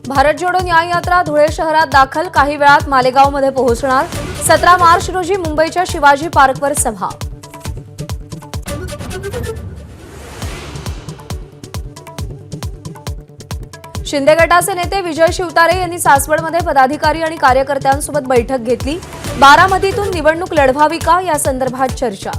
भारत जोडो न्याय यात्रा धुळे शहरात दाखल, काही वेळात मालेगावमध्ये पोहोचणार। 17 मार्च रोजी मुंबईच्या शिवाजी पार्कवर सभा। शिंदे गटाचे नेते विजय शिवतारे यांनी सासवडमध्ये पदाधिकारी आणि कार्यकर्त्यांसोबत बैठक घेतली। बारामतीतून निवडणूक लढवावी का या संदर्भात चर्चा।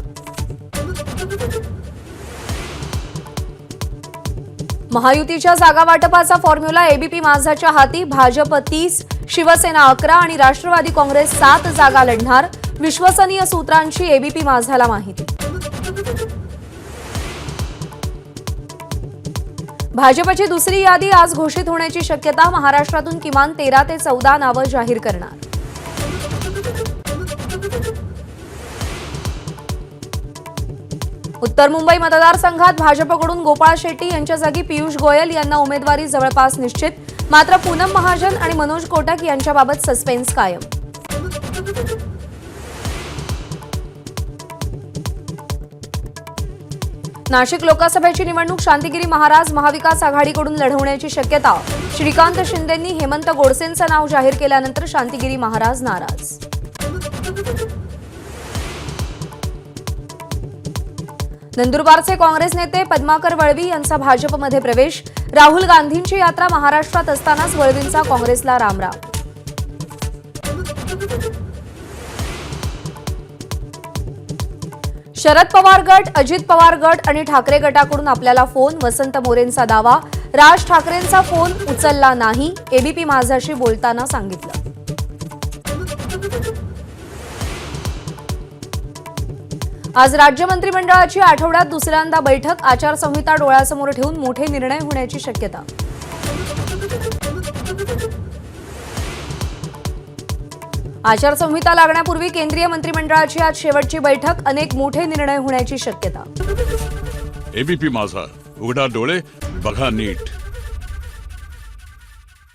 महायुतीच्या जागा वाटपाचा फॉर्म्युला एबीपी माझाच्या हाती, भाजप 30, शिवसेना 11 आणि राष्ट्रवादी काँग्रेस 7 जागा लढणार। विश्वसनीय सूत्रांची एबीपी माझाला माहिती। भाजपची दुसरी यादी आज घोषित होण्याची शक्यता, महाराष्ट्रातून किमान 13 ते 14 नावं जाहीर करणार। उत्तर मुंबई मतदारसंघात भाजपकडून गोपाळ शेट्टी यांच्या जागी पियुष गोयल यांना उमेदवारी जवळपास निश्चित, मात्र पूनम महाजन आणि मनोज कोटक यांच्याबाबत सस्पेन्स कायम। नाशिक लोकसभेची निवडणूक शांतिगिरी महाराज महाविकास आघाडीकडून लढवण्याची शक्यता, श्रीकांत शिंदेंनी हेमंत गोडसेंचं नाव जाहीर केल्यानंतर शांतिगिरी महाराज नाराज। नंदुरबारचे काँग्रेस नेते पद्माकर वळवी यांचा भाजपमध्ये प्रवेश, राहुल गांधींची यात्रा महाराष्ट्रात असतानाच वळवींचा काँग्रेसला रामराम। शरद पवार गट, अजित पवार गट आणि ठाकरे गटाकडून आपल्याला फोन, वसंत मोरेंचा दावा, राज ठाकरेंचा फोन उचलला नाही, एबीपी माझाशी बोलताना सांगितलं। आज राज्य मंत्रिमंडळाची आठवड्यात दुसऱ्यांदा बैठक, आचारसंहिता डोळ्यासमोर ठेवून मोठे निर्णय होण्याची शक्यता। आचारसंहिता लागण्यापूर्वी केंद्रीय मंत्रिमंडळाची आज शेवटची बैठक, अनेक मोठे निर्णय होण्याची शक्यता। एबीपी माझा, उघडा डोळे बघा नीट।